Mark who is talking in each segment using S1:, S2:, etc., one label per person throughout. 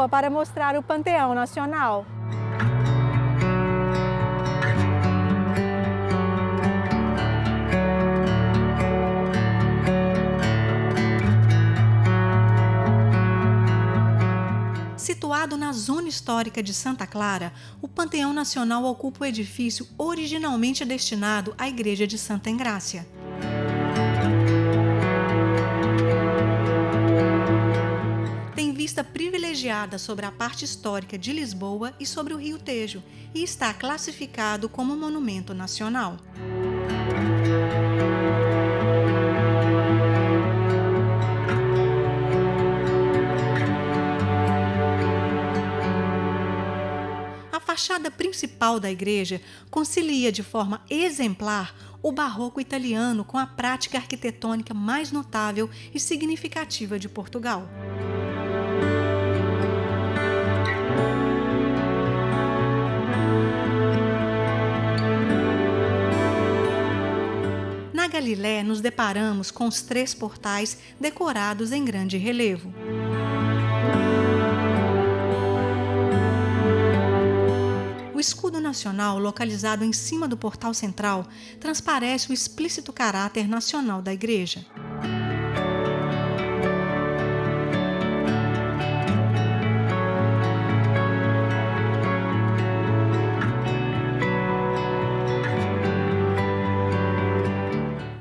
S1: Lisboa para mostrar o Panteão Nacional.
S2: Situado na zona histórica de Santa Clara, o Panteão Nacional ocupa o edifício originalmente destinado à Igreja de Santa Engrácia. Tem vista privilegiada sobre a parte histórica de Lisboa e sobre o Rio Tejo e está classificado como monumento nacional. A fachada principal da igreja concilia de forma exemplar o barroco italiano com a prática arquitetônica mais notável e significativa de Portugal. Na Galileia, nos deparamos com os 3 portais decorados em grande relevo. O escudo nacional, localizado em cima do portal central, transparece o explícito caráter nacional da igreja.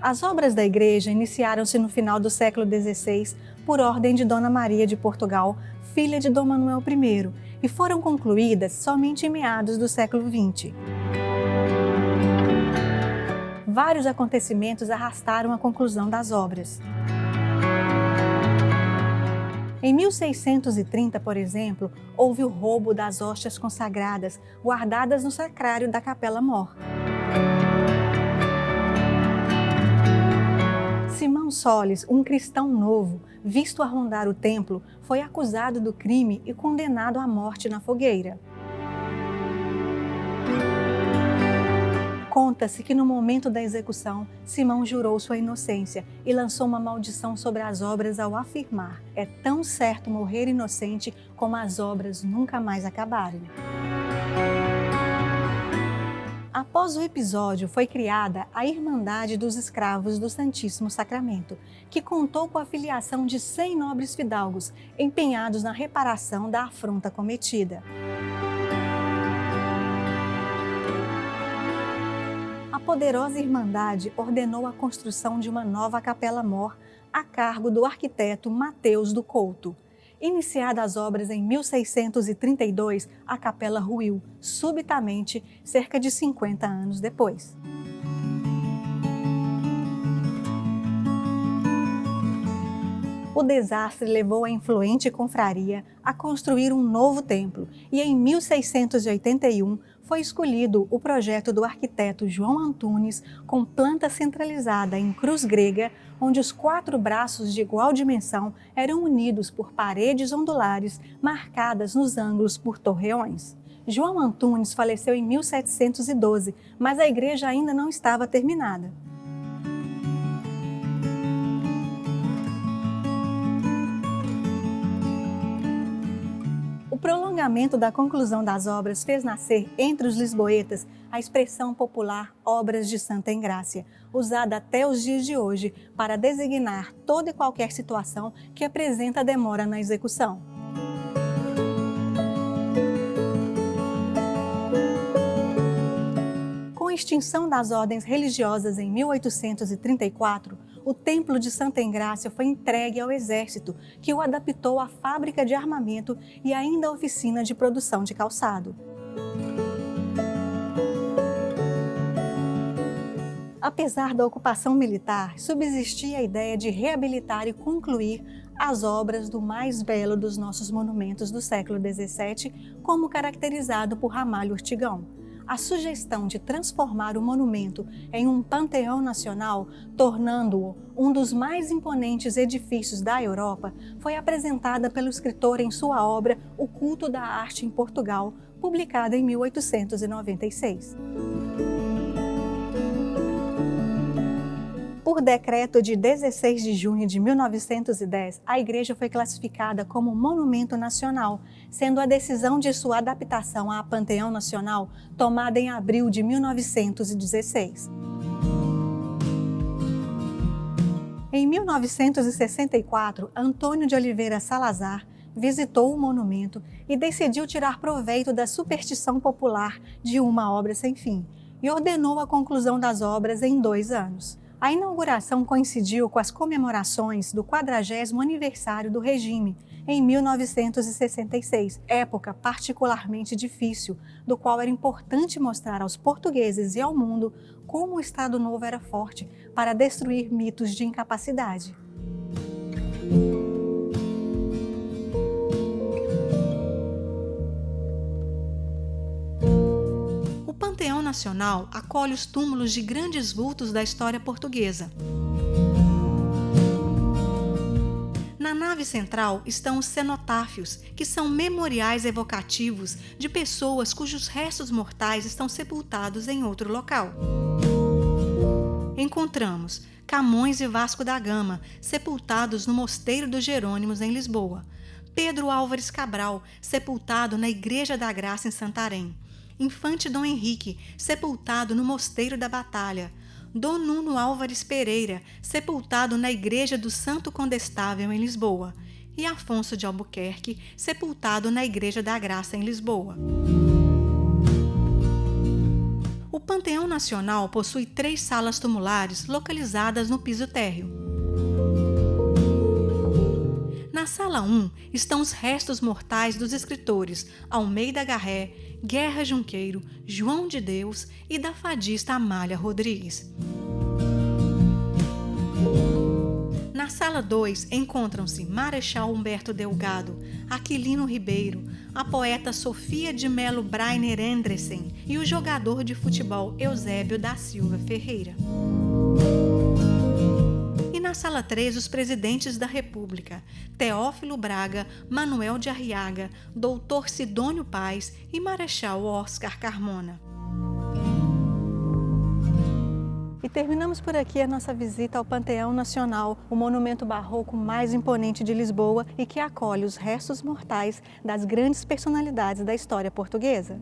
S1: As obras da igreja iniciaram-se no final do século XVI por ordem de Dona Maria de Portugal, filha de Dom Manuel I, e foram concluídas somente em meados do século XX. Vários acontecimentos arrastaram a conclusão das obras. Em 1630, por exemplo, houve o roubo das hóstias consagradas, guardadas no sacrário da Capela Mor. Simão Soles, um cristão novo, visto a rondar o templo, foi acusado do crime e condenado à morte na fogueira. Conta-se que no momento da execução, Simão jurou sua inocência e lançou uma maldição sobre as obras ao afirmar: é tão certo morrer inocente como as obras nunca mais acabarem. Após o episódio, foi criada a Irmandade dos Escravos do Santíssimo Sacramento, que contou com a filiação de 100 nobres fidalgos, empenhados na reparação da afronta cometida. A poderosa Irmandade ordenou a construção de uma nova Capela Mor, a cargo do arquiteto Mateus do Couto. Iniciadas as obras em 1632, a capela ruiu subitamente, cerca de 50 anos depois. O desastre levou a influente confraria a construir um novo templo e em 1681 foi escolhido o projeto do arquiteto João Antunes com planta centralizada em cruz grega, onde os 4 braços de igual dimensão eram unidos por paredes ondulares marcadas nos ângulos por torreões. João Antunes faleceu em 1712, mas a igreja ainda não estava terminada. O prolongamento da conclusão das obras fez nascer entre os lisboetas a expressão popular Obras de Santa Engrácia, usada até os dias de hoje para designar toda e qualquer situação que apresenta demora na execução. Com a extinção das ordens religiosas em 1834, o Templo de Santa Engrácia foi entregue ao Exército, que o adaptou à fábrica de armamento e ainda à oficina de produção de calçado. Apesar da ocupação militar, subsistia a ideia de reabilitar e concluir as obras do mais belo dos nossos monumentos do século XVII, como caracterizado por Ramalho Ortigão. A sugestão de transformar o monumento em um panteão nacional, tornando-o um dos mais imponentes edifícios da Europa, foi apresentada pelo escritor em sua obra O Culto da Arte em Portugal, publicada em 1896. Por decreto de 16 de junho de 1910, a igreja foi classificada como monumento nacional, sendo a decisão de sua adaptação à Panteão Nacional tomada em abril de 1916. Em 1964, Antônio de Oliveira Salazar visitou o monumento e decidiu tirar proveito da superstição popular de uma obra sem fim e ordenou a conclusão das obras em 2 anos. A inauguração coincidiu com as comemorações do 40º aniversário do regime, em 1966, época particularmente difícil, do qual era importante mostrar aos portugueses e ao mundo como o Estado Novo era forte para destruir mitos de incapacidade.
S2: O Panteão Nacional acolhe os túmulos de grandes vultos da história portuguesa. Na nave central estão os cenotáfios, que são memoriais evocativos de pessoas cujos restos mortais estão sepultados em outro local. Encontramos Camões e Vasco da Gama, sepultados no Mosteiro dos Jerônimos, em Lisboa. Pedro Álvares Cabral, sepultado na Igreja da Graça, em Santarém. Infante Dom Henrique, sepultado no Mosteiro da Batalha. Dom Nuno Álvares Pereira, sepultado na Igreja do Santo Condestável, em Lisboa. E Afonso de Albuquerque, sepultado na Igreja da Graça, em Lisboa. O Panteão Nacional possui 3 salas tumulares localizadas no piso térreo. Na sala 1 estão os restos mortais dos escritores Almeida Garré, Guerra Junqueiro, João de Deus e da fadista Amália Rodrigues. Na sala 2 encontram-se Marechal Humberto Delgado, Aquilino Ribeiro, a poeta Sofia de Melo Brainer Andressen e o jogador de futebol Eusébio da Silva Ferreira. E na sala 3, os presidentes da República, Teófilo Braga, Manuel de Arriaga, Doutor Sidônio Paz e Marechal Oscar Carmona.
S1: E terminamos por aqui a nossa visita ao Panteão Nacional, o monumento barroco mais imponente de Lisboa e que acolhe os restos mortais das grandes personalidades da história portuguesa.